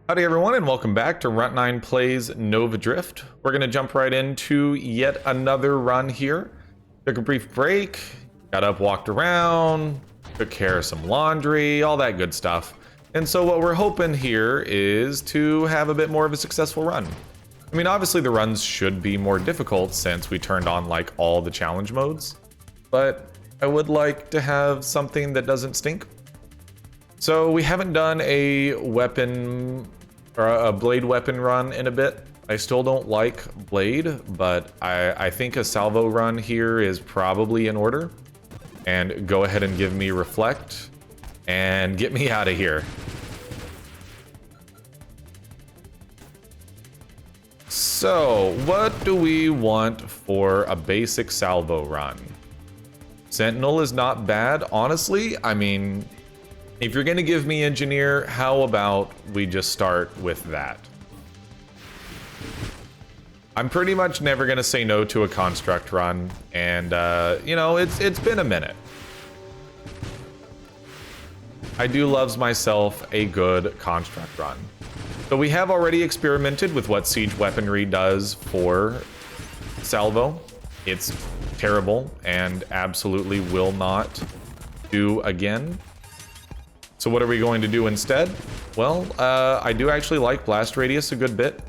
Howdy everyone, and welcome back to Runt9 Plays Nova Drift. We're going to jump right into yet another run here. Took a brief break, got up, walked around, took care of some laundry, all that good stuff. And so what we're hoping here is to have a bit more of a successful run. I mean, obviously the runs should be more difficult since we turned on like all the challenge modes, but I would like to have something that doesn't stink. So we haven't done a weapon or a blade weapon run in a bit. I still don't like blade, but I think a salvo run here is probably in order. And go ahead and give me reflect and get me out of here. So what do we want for a basic salvo run? Sentinel is not bad, honestly. I mean, if you're going to give me engineer, how about we just start with that? I'm pretty much never going to say no to a construct run, and you know, it's been a minute. I do loves myself a good construct run. So we have already experimented with what siege weaponry does for salvo. It's terrible and absolutely will not do again. So what are we going to do instead? Well, I do actually like blast radius a good bit.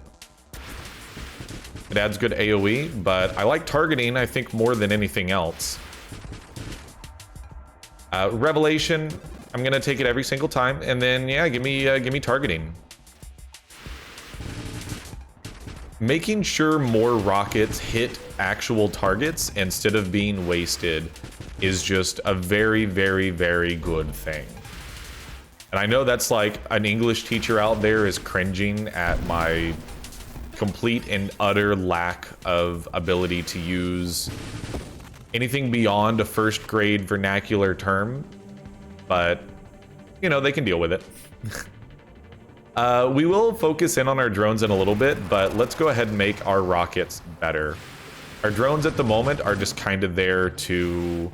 It adds good AoE, but I like targeting, I think, more than anything else. Revelation, I'm gonna take it every single time, and then yeah, give me targeting. Making sure more rockets hit actual targets instead of being wasted is just a very, very, very good thing. And I know that's like an English teacher out there is cringing at my complete and utter lack of ability to use anything beyond a first grade vernacular term, but you know, they can deal with it. We will focus in on our drones in a little bit, but let's go ahead and make our rockets better. Our drones at the moment are just kind of there to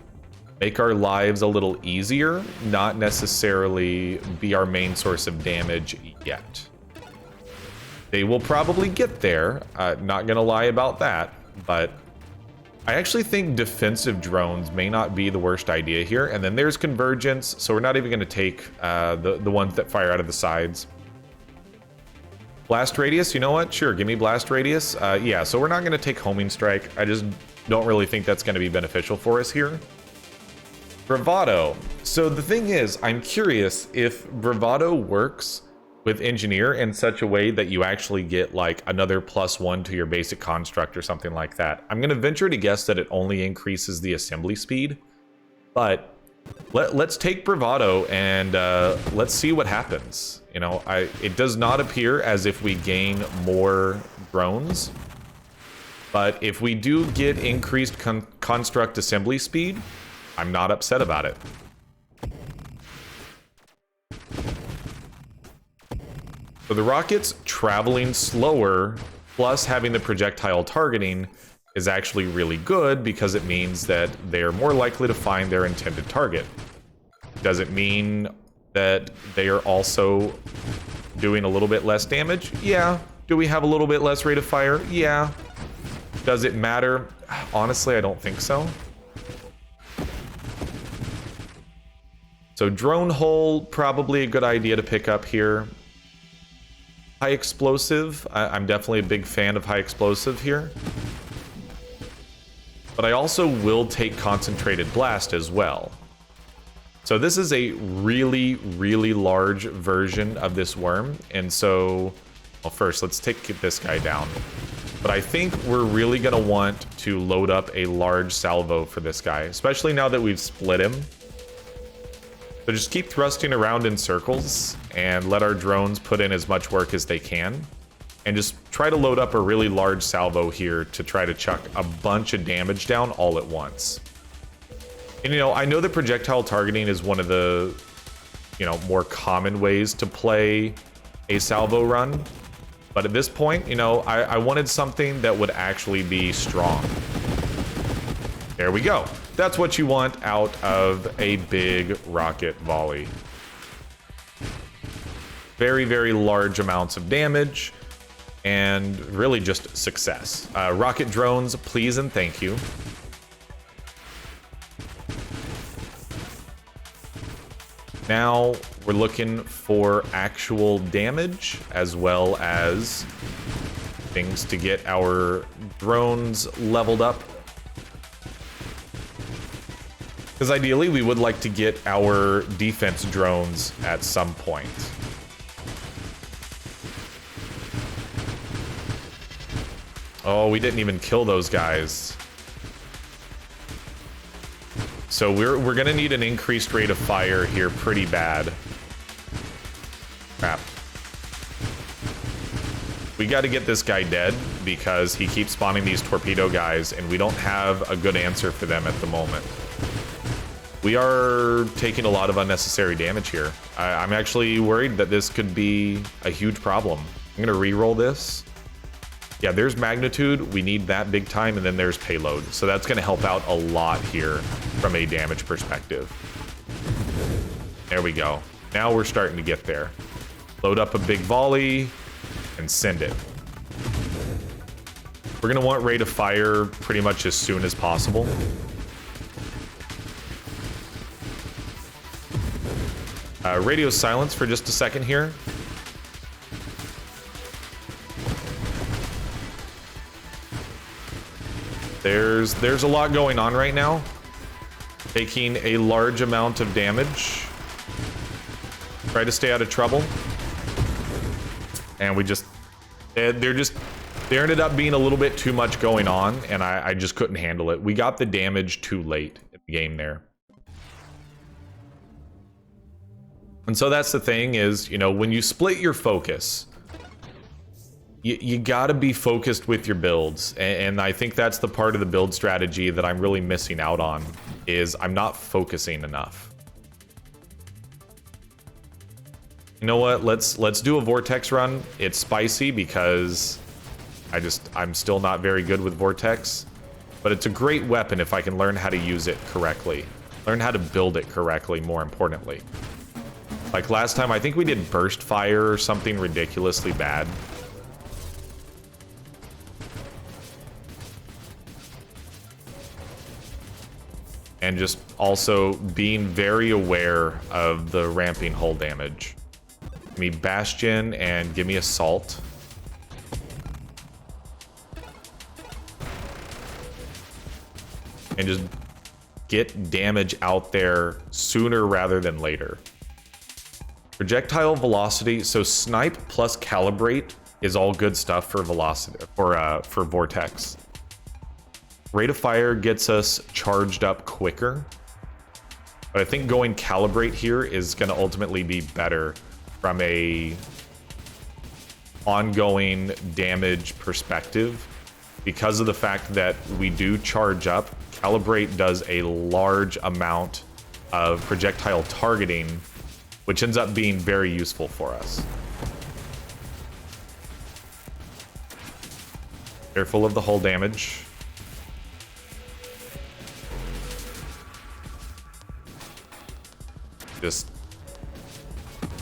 make our lives a little easier, not necessarily be our main source of damage yet. They will probably get there, not gonna lie about that, but I actually think defensive drones may not be the worst idea here. And then there's convergence, so we're not even gonna take the ones that fire out of the sides. Blast radius, you know what? Sure, give me blast radius. Yeah, so we're not gonna take homing strike. I just don't really think that's gonna be beneficial for us here. Bravado. So the thing is, I'm curious if Bravado works with engineer in such a way that you actually get like another +1 to your basic construct or something like that. I'm gonna venture to guess that it only increases the assembly speed, but let's take Bravado and let's see what happens. You know, it does not appear as if we gain more drones, but if we do get increased construct assembly speed, I'm not upset about it. So the rockets traveling slower plus having the projectile targeting is actually really good because it means that they are more likely to find their intended target. Does it mean that they are also doing a little bit less damage? Yeah. Do we have a little bit less rate of fire? Yeah. Does it matter? Honestly, I don't think so. So drone hull, probably a good idea to pick up here. High explosive, I'm definitely a big fan of high explosive here. But I also will take concentrated blast as well. So this is a really, really large version of this worm. And so, well, first let's take this guy down. But I think we're really gonna want to load up a large salvo for this guy, especially now that we've split him. So just keep thrusting around in circles and let our drones put in as much work as they can. And just try to load up a really large salvo here to try to chuck a bunch of damage down all at once. And you know, I know that projectile targeting is one of the, you know, more common ways to play a salvo run. But at this point, you know, I wanted something that would actually be strong. There we go. That's what you want out of a big rocket volley. very, very large amounts of damage, and really just success. Rocket drones, please and thank you. Now we're looking for actual damage as well as things to get our drones leveled up. Because ideally we would like to get our defense drones at some point. Oh, we didn't even kill those guys. So we're gonna need an increased rate of fire here pretty bad. Crap. We gotta get this guy dead because he keeps spawning these torpedo guys and we don't have a good answer for them at the moment. We are taking a lot of unnecessary damage here. I'm actually worried that this could be a huge problem. I'm gonna re-roll this. Yeah, there's magnitude, we need that big time, and then there's payload. So that's gonna help out a lot here from a damage perspective. There we go. Now we're starting to get there. Load up a big volley and send it. We're gonna want rate of fire pretty much as soon as possible. Radio silence for just a second here. There's a lot going on right now. Taking a large amount of damage. Try to stay out of trouble. And we just... There ended up being a little bit too much going on, and I just couldn't handle it. We got the damage too late in the game there. And so that's the thing is, you know, when you split your focus... You gotta be focused with your builds, and I think that's the part of the build strategy that I'm really missing out on, is I'm not focusing enough. You know what, let's do a vortex run. It's spicy because I'm still not very good with vortex, but it's a great weapon if I can learn how to use it correctly. Learn how to build it correctly, more importantly. Like last time, I think we did burst fire or something ridiculously bad. And just also being very aware of the ramping hull damage. Give me Bastion and give me Assault. And just get damage out there sooner rather than later. Projectile velocity, so snipe plus calibrate is all good stuff for velocity, for vortex. Rate of fire gets us charged up quicker. But I think going calibrate here is going to ultimately be better from a ongoing damage perspective. Because of the fact that we do charge up, calibrate does a large amount of projectile targeting, which ends up being very useful for us. Careful of the hull damage. Just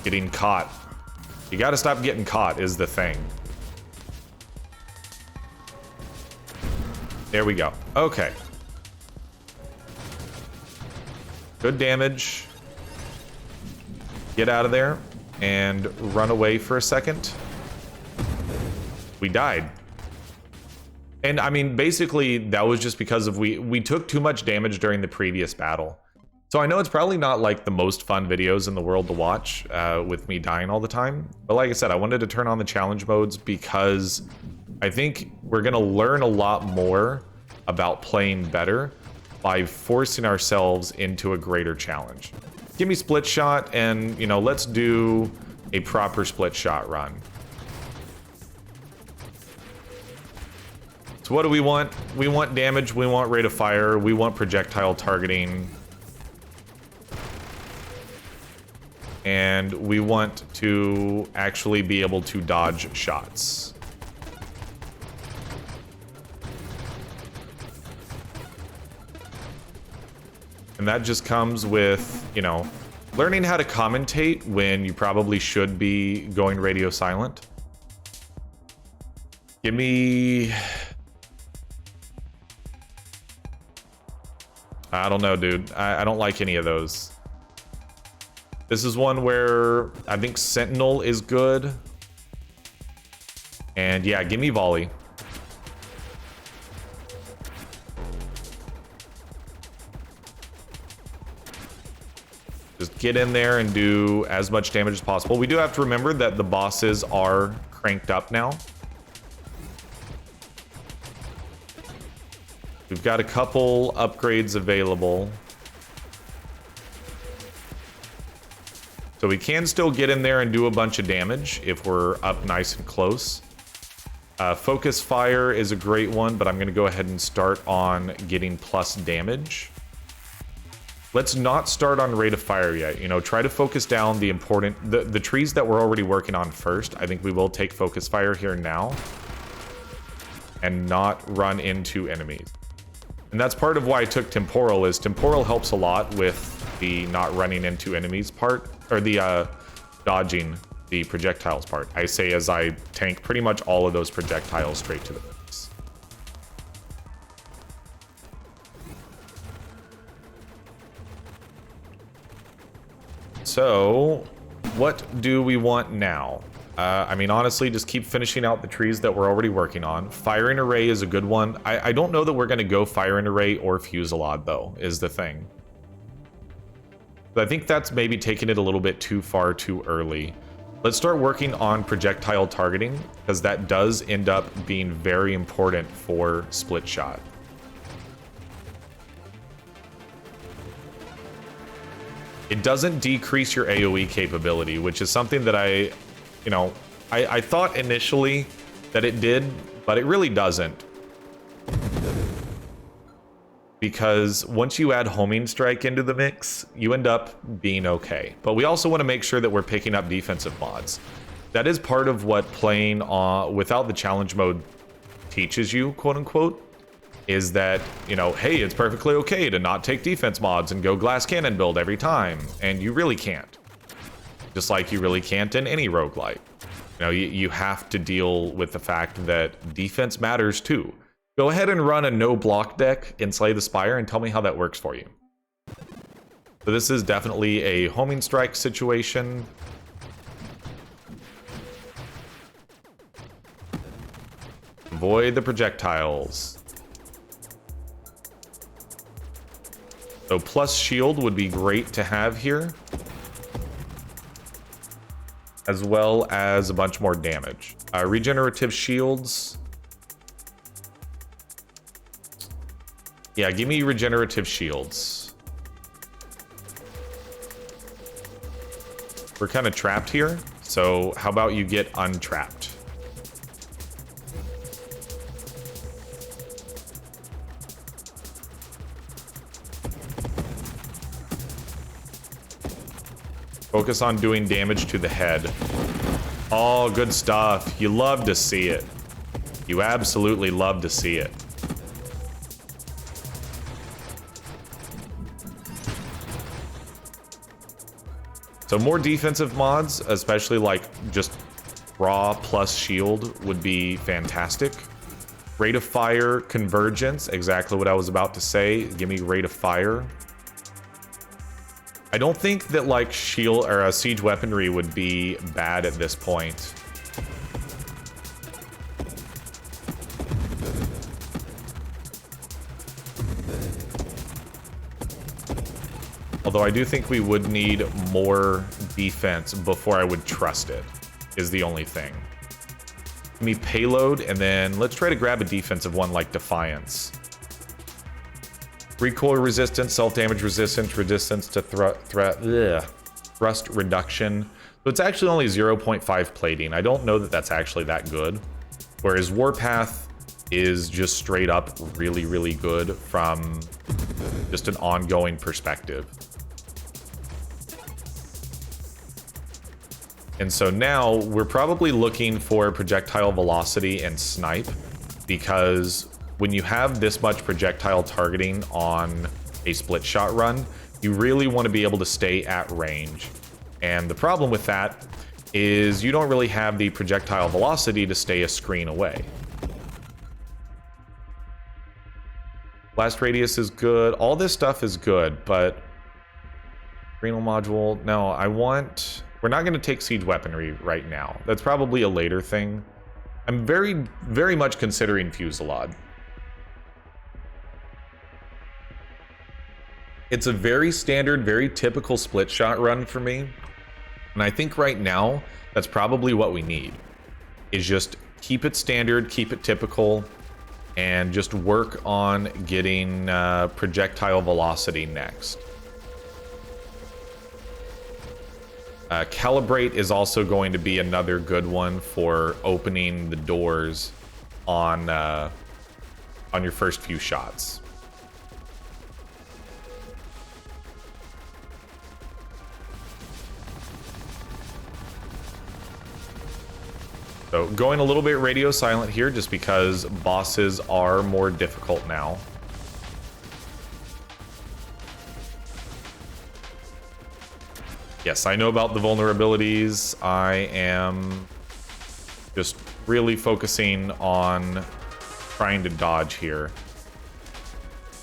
getting caught. You gotta stop getting caught is the thing. There we go. Okay. Good damage. Get out of there and run away for a second. We died. And I mean, basically that was just because of we took too much damage during the previous battle. So I know it's probably not like the most fun videos in the world to watch with me dying all the time. But like I said, I wanted to turn on the challenge modes because I think we're going to learn a lot more about playing better by forcing ourselves into a greater challenge. Give me split shot and, you know, let's do a proper split shot run. So what do we want? We want damage, we want rate of fire, we want projectile targeting. And we want to actually be able to dodge shots. And that just comes with, you know, Learning how to commentate when you probably should be going radio silent. Give me... I don't know, dude. I don't like any of those. This is one where I think Sentinel is good. And yeah, give me Volley. Just get in there and do as much damage as possible. We do have to remember that the bosses are cranked up now. We've got a couple upgrades available. So we can still get in there and do a bunch of damage if we're up nice and close. Focus Fire is a great one, but I'm going to go ahead and start on getting plus damage. Let's not start on Rate of Fire yet. You know, try to focus down the important... The trees that we're already working on first. I think we will take Focus Fire here now. And not run into enemies. And that's part of why I took Temporal, is Temporal helps a lot with the not running into enemies part. Or the dodging the projectiles part. I say as I tank pretty much all of those projectiles straight to the face. So, what do we want now? I mean, honestly, just keep finishing out the trees that we're already working on. Firing Array is a good one. I don't know that we're going to go Firing Array or Fusillade, though, is the thing. But I think that's maybe taking it a little bit too far too early. Let's start working on projectile targeting, because that does end up being very important for split shot. It doesn't decrease your AoE capability, which is something that I thought initially that it did, but it really doesn't. Because once you add Homing Strike into the mix, you end up being okay. But we also want to make sure that we're picking up defensive mods. That is part of what playing without the challenge mode teaches you, quote unquote, is that, you know, hey, it's perfectly okay to not take defense mods and go glass cannon build every time. And you really can't. Just like you really can't in any roguelike. You know, you have to deal with the fact that defense matters too. Go ahead and run a no block deck in Slay the Spire and tell me how that works for you. So this is definitely a homing strike situation. Avoid the projectiles. So plus shield would be great to have here, as well as a bunch more damage. Regenerative shields. Yeah, give me regenerative shields. We're kind of trapped here, so how about you get untrapped? Focus on doing damage to the head. Oh, good stuff. You love to see it. You absolutely love to see it. So more defensive mods, especially like just raw plus shield, would be fantastic. Rate of fire, convergence, exactly what I was about to say. Give me rate of fire. I don't think that like shield or siege weaponry would be bad at this point. Although I do think we would need more defense before I would trust it, is the only thing. Give me payload, and then let's try to grab a defensive one like Defiance. Recoil resistance, self-damage resistance, resistance to thrust reduction. So it's actually only 0.5 plating. I don't know that that's actually that good. Whereas Warpath is just straight up really, really good from just an ongoing perspective. And so now we're probably looking for projectile velocity and snipe, because when you have this much projectile targeting on a split shot run, You really want to be able to stay at range. And the problem with that is you don't really have the projectile velocity to stay a screen away. Blast radius is good. All this stuff is good, but renal module, no, we're not going to take siege weaponry right now. That's probably a later thing. I'm very, very much considering Fusillade. It's a very standard, very typical split shot run for me. And I think right now, that's probably what we need. Is just keep it standard, keep it typical, and just work on getting projectile velocity next. Calibrate is also going to be another good one for opening the doors on your first few shots. So going a little bit radio silent here just because bosses are more difficult now. Yes, I know about the vulnerabilities. I am just really focusing on trying to dodge here.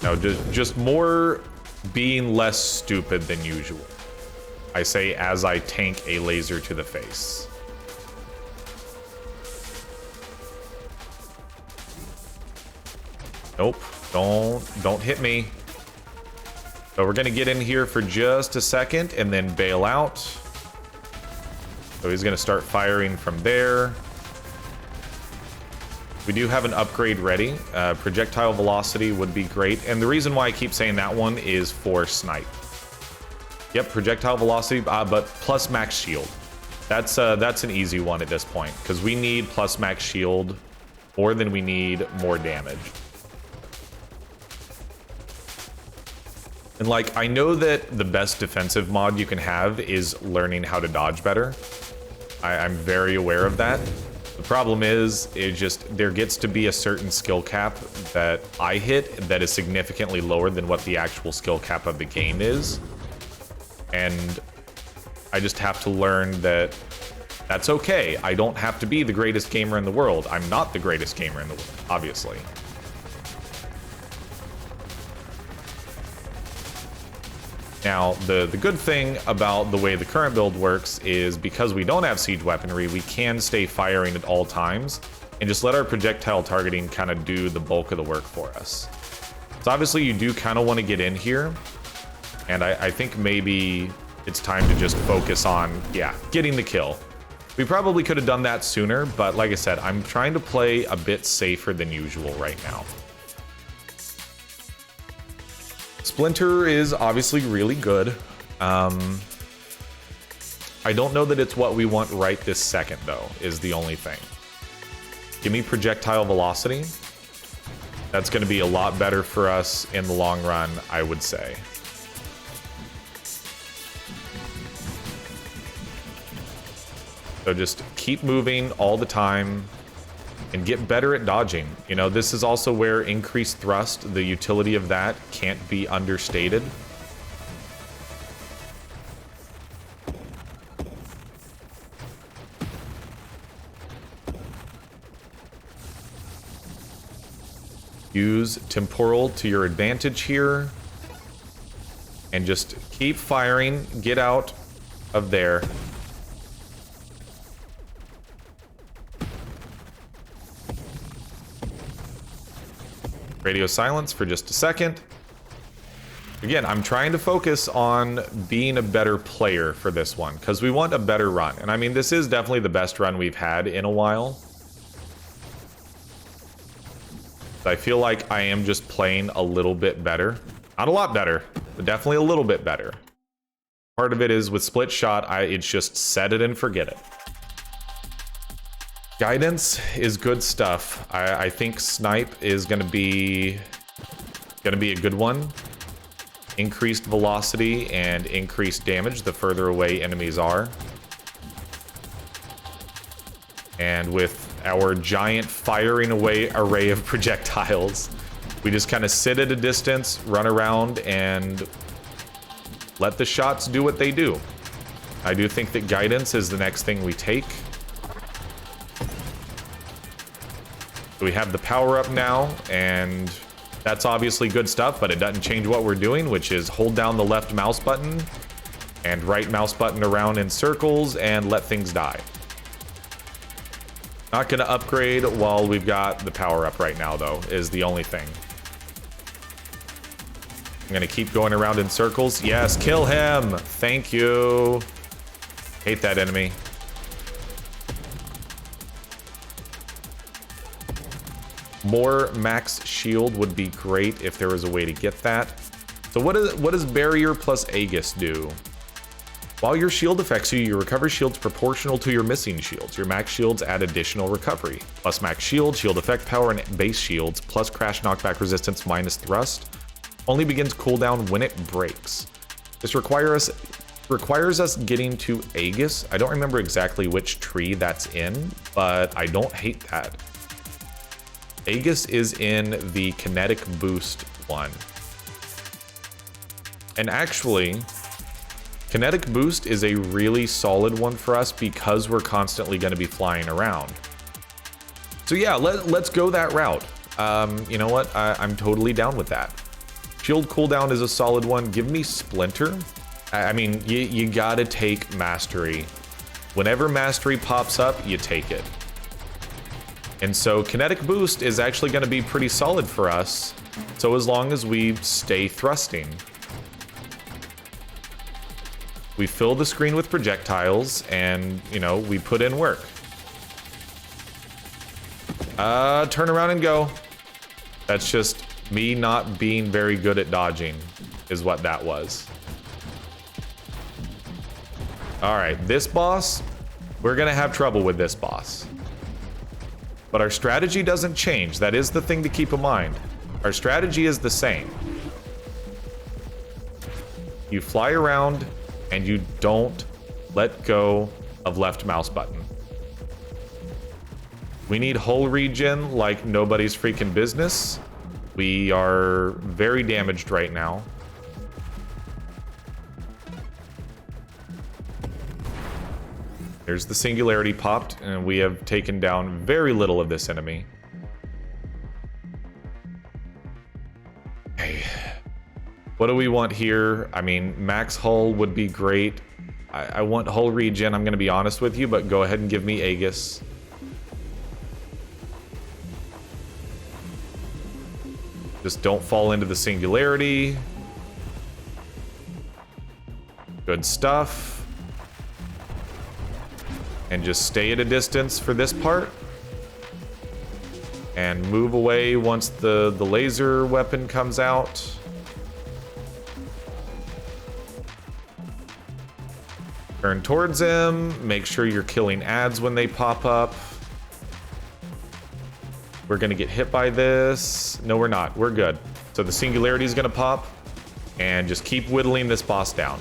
No, just more being less stupid than usual. I say as I tank a laser to the face. Nope, don't hit me. So we're gonna get in here for just a second and then bail out. So he's gonna start firing from there. We do have an upgrade ready. Projectile velocity would be great. And the reason why I keep saying that one is for snipe. Yep, projectile velocity, but plus max shield. That's an easy one at this point because we need plus max shield more than we need more damage. And like, I know that the best defensive mod you can have is learning how to dodge better. I'm very aware of that. The problem is, there gets to be a certain skill cap that I hit that is significantly lower than what the actual skill cap of the game is. And I just have to learn that that's okay. I don't have to be the greatest gamer in the world. I'm not the greatest gamer in the world, obviously. Now, the good thing about the way the current build works is because we don't have siege weaponry, we can stay firing at all times and just let our projectile targeting kind of do the bulk of the work for us. So obviously you do kind of want to get in here, and I think maybe it's time to just focus on, yeah, getting the kill. We probably could have done that sooner, but like I said, I'm trying to play a bit safer than usual right now. Splinter is obviously really good. I don't know that it's what we want right this second, though, is the only thing. Give me projectile velocity. That's going to be a lot better for us in the long run, I would say. So just keep moving all the time and get better at dodging. You know, this is also where increased thrust, the utility of that can't be understated. Use temporal to your advantage here. And just keep firing. Get out of there. Radio silence for just a second. Again, I'm trying to focus on being a better player for this one because we want a better run. And I mean, this is definitely the best run we've had in a while. I feel like I am just playing a little bit better. Not a lot better, but definitely a little bit better. Part of it is with split shot, it's just set it and forget it. Guidance is good stuff. I think snipe is gonna be a good one. Increased velocity and increased damage the further away enemies are. And with our giant firing away array of projectiles, we just kind of sit at a distance, run around, and let the shots do what they do. I do think that guidance is the next thing we take. We have the power up now, and that's obviously good stuff, but it doesn't change what we're doing, which is hold down the left mouse button and right mouse button around in circles and let things die. Not gonna upgrade while we've got the power up right now, though, is the only thing. I'm gonna keep going around in circles. Yes, kill him. Thank you. Hate that enemy. More max shield would be great if there was a way to get that. So what does barrier plus Aegis do? While your shield affects you, your recovery shield's proportional to your missing shields. Your max shields add additional recovery. Plus max shield, shield effect power, and base shields, plus crash knockback resistance minus thrust, only begins cooldown when it breaks. This requires us getting to Aegis. I don't remember exactly which tree that's in, but I don't hate that. Aegis is in the kinetic boost one. And actually, kinetic boost is a really solid one for us because we're constantly going to be flying around. So yeah, let's go that route. You know what? I'm totally down with that. Shield cooldown is a solid one. Give me Splinter. I mean, you gotta take Mastery. Whenever Mastery pops up, you take it. And so kinetic boost is actually going to be pretty solid for us. So as long as we stay thrusting. We fill the screen with projectiles and, you know, we put in work. Turn around and go. That's just me not being very good at dodging is what that was. All right, this boss, we're gonna have trouble with this boss. But our strategy doesn't change. That is the thing to keep in mind. Our strategy is the same. You fly around and you don't let go of left mouse button. We need hull regen like nobody's freaking business. We are very damaged right now. There's the singularity popped, and we have taken down very little of this enemy. Okay. What do we want here? I mean, max hull would be great. I want hull regen, I'm going to be honest with you, but go ahead and give me Aegis. Just don't fall into the singularity. Good stuff. And just stay at a distance for this part. And move away once the laser weapon comes out. Turn towards him. Make sure you're killing ads when they pop up. We're gonna get hit by this. No, we're not. We're good. So the singularity is gonna pop. And just keep whittling this boss down.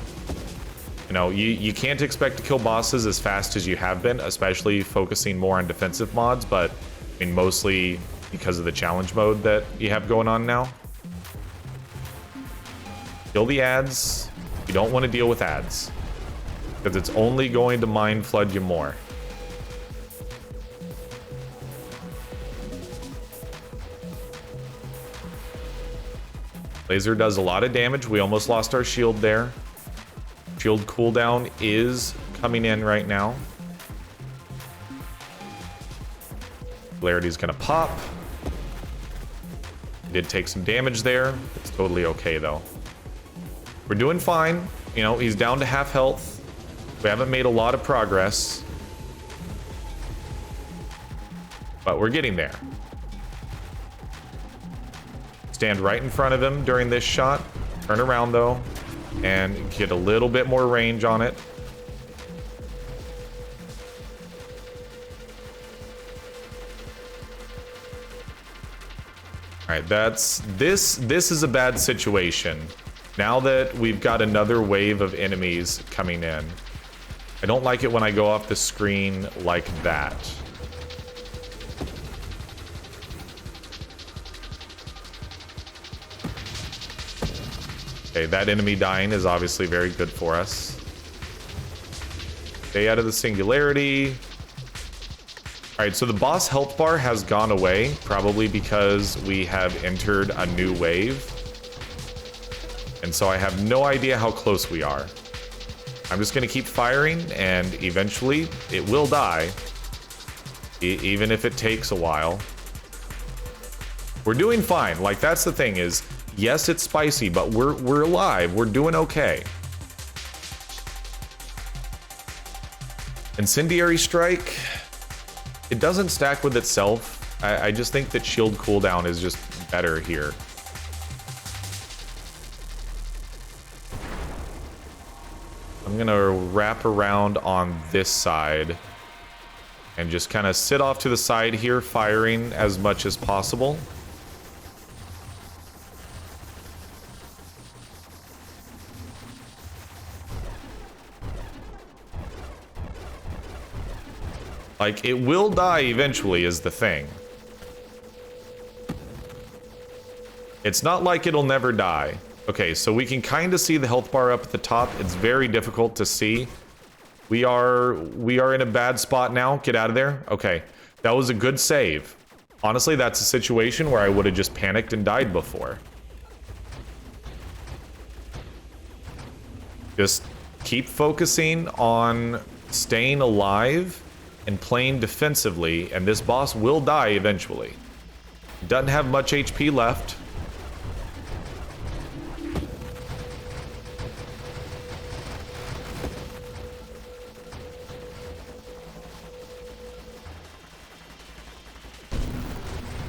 You know, you can't expect to kill bosses as fast as you have been, especially focusing more on defensive mods, but I mean, mostly because of the challenge mode that you have going on now. Kill the ads. You don't want to deal with ads, because it's only going to mind flood you more. Laser does a lot of damage. We almost lost our shield there. Shield cooldown is coming in right now. Polarity is going to pop. Did take some damage there. It's totally okay, though. We're doing fine. You know, he's down to half health. We haven't made a lot of progress. But we're getting there. Stand right in front of him during this shot. Turn around, though. And get a little bit more range on it. All right, this is a bad situation. Now that we've got another wave of enemies coming in. I don't like it when I go off the screen like that. Okay, that enemy dying is obviously very good for us. Stay out of the singularity. All right, so the boss health bar has gone away, probably because we have entered a new wave. And so I have no idea how close we are. I'm just gonna keep firing, and eventually it will die, even if it takes a while. We're doing fine. Like, that's the thing is, yes, it's spicy, but we're alive. We're doing okay. Incendiary Strike, it doesn't stack with itself. I just think that shield cooldown is just better here. I'm gonna wrap around on this side and just kind of sit off to the side here, firing as much as possible. Like, it will die eventually is the thing. It's not like it'll never die. Okay, so we can kind of see the health bar up at the top. It's very difficult to see. We are in a bad spot now. Get out of there. Okay, that was a good save. Honestly, that's a situation where I would have just panicked and died before. Just keep focusing on staying alive and playing defensively, and this boss will die eventually. Doesn't have much HP left.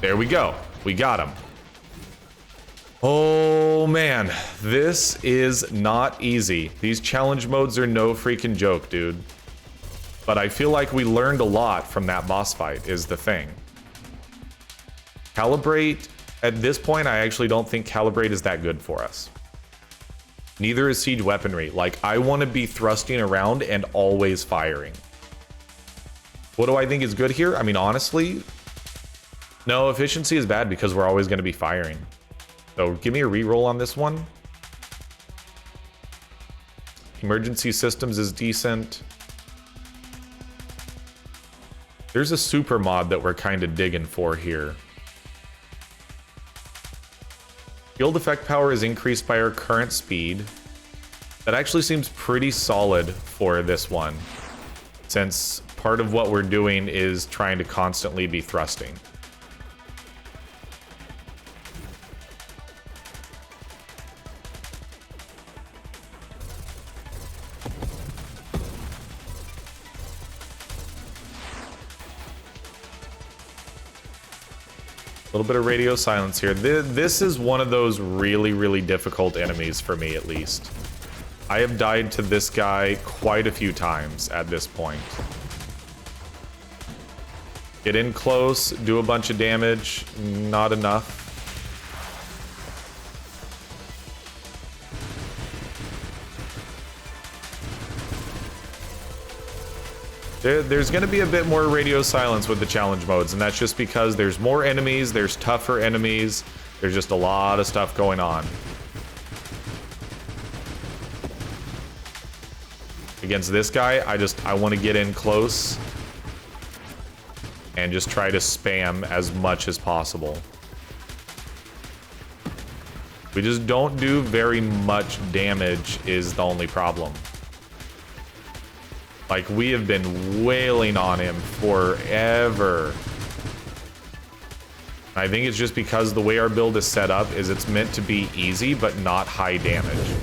There we go. We got him. Oh man, this is not easy. These challenge modes are no freaking joke, dude. But I feel like we learned a lot from that boss fight, is the thing. Calibrate, at this point, I actually don't think Calibrate is that good for us. Neither is Siege Weaponry. Like, I want to be thrusting around and always firing. What do I think is good here? I mean, honestly, no, efficiency is bad because we're always going to be firing. So give me a reroll on this one. Emergency systems is decent. There's a super mod that we're kind of digging for here. Field effect power is increased by our current speed. That actually seems pretty solid for this one, since part of what we're doing is trying to constantly be thrusting. A little bit of radio silence here. This is one of those really, really difficult enemies for me, at least. I have died to this guy quite a few times at this point. Get in close, do a bunch of damage, not enough. There's going to be a bit more radio silence with the challenge modes, and that's just because there's more enemies, there's tougher enemies, there's just a lot of stuff going on. Against this guy, I want to get in close and just try to spam as much as possible. We just don't do very much damage is the only problem. Like, we have been wailing on him forever. I think it's just because the way our build is set up is it's meant to be easy, but not high damage.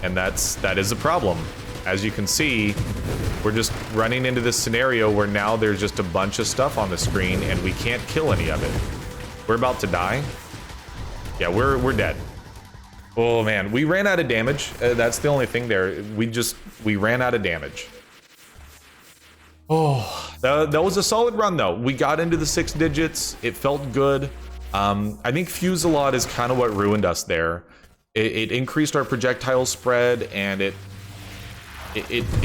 And that is a problem. As you can see, we're just running into this scenario where now there's just a bunch of stuff on the screen and we can't kill any of it. We're about to die. Yeah, we're dead. Oh man, we ran out of damage. That's the only thing there. We ran out of damage. Oh, that was a solid run though. We got into the 6 digits. It felt good. I think Fuse-a-Lot is kind of what ruined us there. It increased our projectile spread and it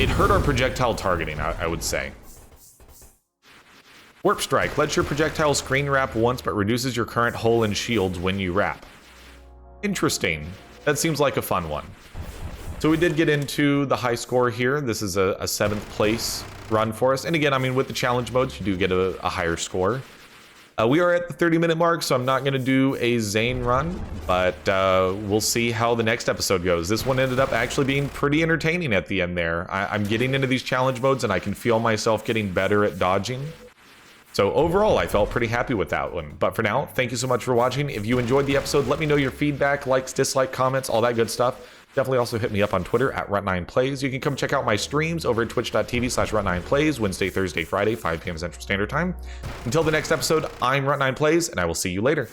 hurt our projectile targeting, I would say. Warp Strike lets your projectile screen wrap once but reduces your current hull and shields when you wrap. Interesting. That seems like a fun one. So we did get into the high score here. This is a 7th place run for us. And again, I mean, with the challenge modes, you do get a higher score. We are at the 30-minute mark, so I'm not going to do a Zane run, but we'll see how the next episode goes. This one ended up actually being pretty entertaining at the end there. I'm getting into these challenge modes, and I can feel myself getting better at dodging. So overall, I felt pretty happy with that one. But for now, thank you so much for watching. If you enjoyed the episode, let me know your feedback, likes, dislikes, comments, all that good stuff. Definitely also hit me up on Twitter at Runt9 Plays. You can come check out my streams over at twitch.tv/Runt9 Plays, Wednesday, Thursday, Friday, 5 p.m. Central Standard Time. Until the next episode, I'm Runt9 Plays, and I will see you later.